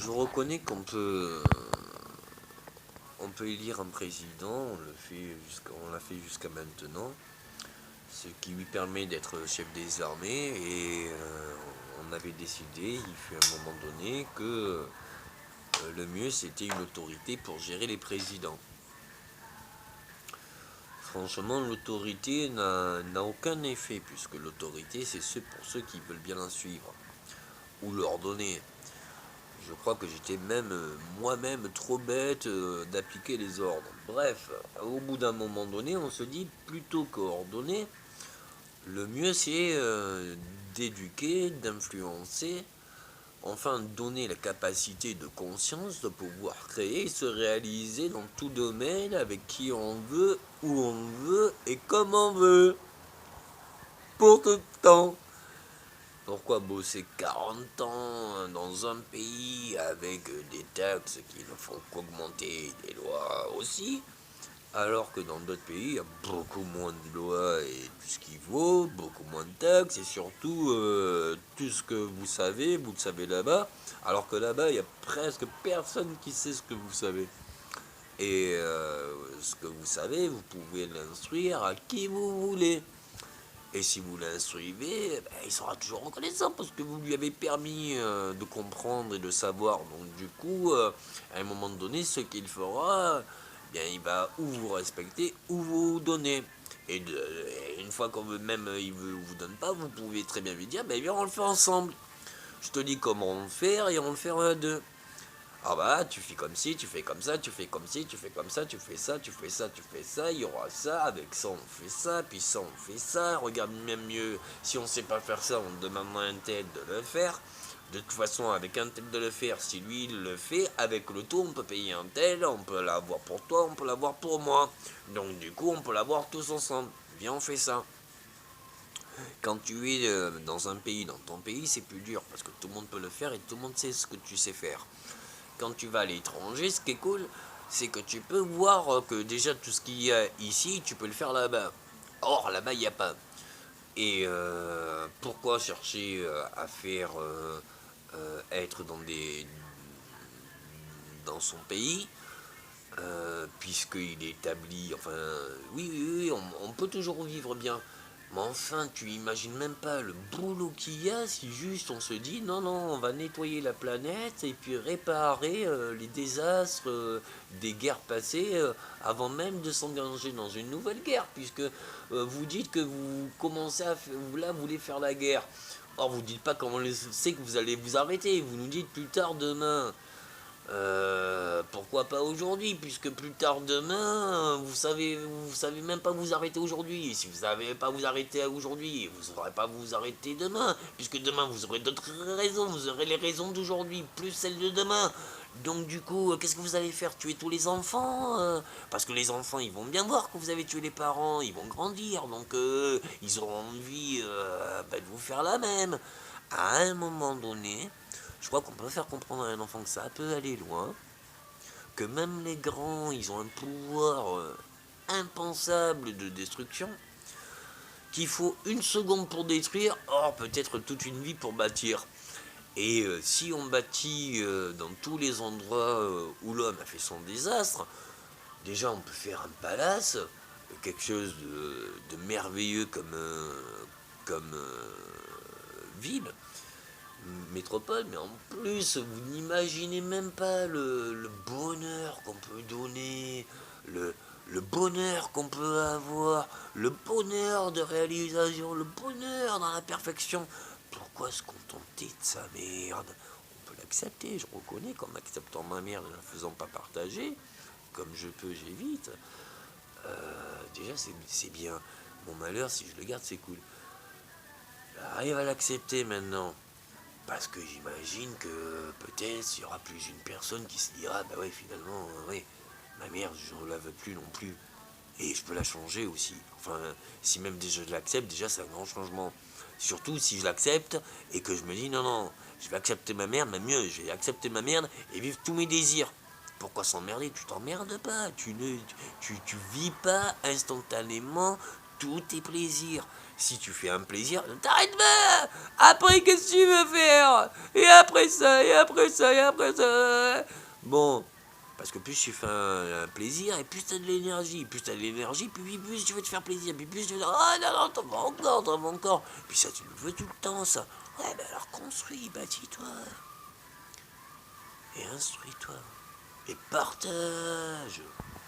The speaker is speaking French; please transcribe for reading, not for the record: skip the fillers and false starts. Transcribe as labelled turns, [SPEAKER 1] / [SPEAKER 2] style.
[SPEAKER 1] Je reconnais on peut élire un président, on l'a fait jusqu'à maintenant, ce qui lui permet d'être chef des armées et on avait décidé, il fut un moment donné, que le mieux c'était une autorité pour gérer les présidents. Franchement, l'autorité n'a aucun effet, puisque l'autorité c'est pour ceux qui veulent bien la suivre, ou leur donner. Je crois que j'étais même moi-même trop bête d'appliquer les ordres. Bref, au bout d'un moment donné, on se dit plutôt qu'ordonner, le mieux c'est d'éduquer, d'influencer, enfin donner la capacité de conscience de pouvoir créer et se réaliser dans tout domaine avec qui on veut, où on veut et comme on veut. Pour tout le temps. Pourquoi bosser 40 ans dans un pays avec des taxes qui ne font qu'augmenter, des lois aussi, alors que dans d'autres pays, il y a beaucoup moins de lois et tout ce qui vaut, beaucoup moins de taxes, et surtout, tout ce que vous le savez là-bas, alors que là-bas, il y a presque personne qui sait ce que vous savez. Et ce que vous savez, vous pouvez l'instruire à qui vous voulez. Et si vous l'instruisez, il sera toujours reconnaissant parce que vous lui avez permis de comprendre et de savoir. Donc du coup, à un moment donné, ce qu'il fera, il va ou vous respecter ou vous donner. Et une fois qu'on veut même il ne vous donne pas, vous pouvez très bien lui dire, viens on le fait ensemble. Je te dis comment on le faire et on le fera à deux. Ah bah tu fais comme ci, tu fais comme ça, tu fais comme ci, tu fais comme ça, tu fais ça, tu fais ça, tu fais ça, il y aura ça, avec ça on fait ça, puis ça on fait ça, regarde même mieux, si on sait pas faire ça, on demande à un tel de le faire. De toute façon, avec un tel de le faire, si lui il le fait, avec le taux on peut payer un tel, on peut l'avoir pour toi, on peut l'avoir pour moi. Donc du coup on peut l'avoir tous ensemble. Viens on fait ça. Quand tu es dans un pays, dans ton pays, c'est plus dur, parce que tout le monde peut le faire et tout le monde sait ce que tu sais faire. Quand tu vas à l'étranger, ce qui est cool, c'est que tu peux voir que déjà tout ce qu'il y a ici, tu peux le faire là-bas. Or, là-bas, il n'y a pas. Et pourquoi chercher à faire être dans son pays, puisqu'il est établi, enfin, oui, on peut toujours vivre bien. Mais enfin, tu imagines même pas le boulot qu'il y a si juste on se dit non, on va nettoyer la planète et puis réparer les désastres des guerres passées avant même de s'engager dans une nouvelle guerre, puisque vous dites que vous commencez vous voulez faire la guerre. Or, vous dites pas comment c'est que vous allez vous arrêter, vous nous dites plus tard demain. Pourquoi pas aujourd'hui, puisque plus tard demain, vous savez même pas vous arrêter aujourd'hui. Et si vous savez pas vous arrêter aujourd'hui, vous saurez pas vous arrêter demain, puisque demain vous aurez d'autres raisons, vous aurez les raisons d'aujourd'hui, plus celles de demain. Donc du coup, qu'est-ce que vous allez faire? Tuer tous les enfants parce que les enfants, ils vont bien voir que vous avez tué les parents, ils vont grandir, donc ils auront envie de vous faire la même. À un moment donné, je crois qu'on peut faire comprendre à un enfant que ça peut aller loin, que même les grands, ils ont un pouvoir impensable de destruction, qu'il faut une seconde pour détruire, or peut-être toute une vie pour bâtir. Et si on bâtit dans tous les endroits où l'homme a fait son désastre, déjà on peut faire un palace, quelque chose de merveilleux comme ville, métropole, mais en plus, vous n'imaginez même pas le bonheur qu'on peut donner, le bonheur qu'on peut avoir, le bonheur de réalisation, le bonheur dans la perfection. Pourquoi se contenter de sa merde? On peut l'accepter, je reconnais qu'en acceptant ma merde et en la faisant pas partager, comme je peux, j'évite. Déjà, c'est bien. Mon malheur, si je le garde, c'est cool. J'arrive à l'accepter maintenant. Parce que j'imagine que peut-être il y aura plus d'une personne qui se dira bah ouais finalement ouais ma mère je la veux plus non plus et je peux la changer aussi. Enfin si même déjà je l'accepte déjà c'est un grand changement. Surtout si je l'accepte et que je me dis non je vais accepter ma merde mais mieux je vais accepter ma merde et vivre tous mes désirs. Pourquoi s'emmerder? Tu t'emmerdes pas, tu vis pas instantanément tous tes plaisirs. Si tu fais un plaisir, t'arrêtes pas. Après, qu'est-ce que tu veux faire? Et après ça, et après ça, et après ça. Bon, parce que plus tu fais un plaisir, et plus tu as de l'énergie. Plus tu as de l'énergie, plus tu veux te faire plaisir. Puis plus tu veux dire, oh non, non, t'en vas encore. Puis ça, tu le veux tout le temps, ça. Ouais, ben alors construis, bâtis-toi. Et instruis-toi. Et partage.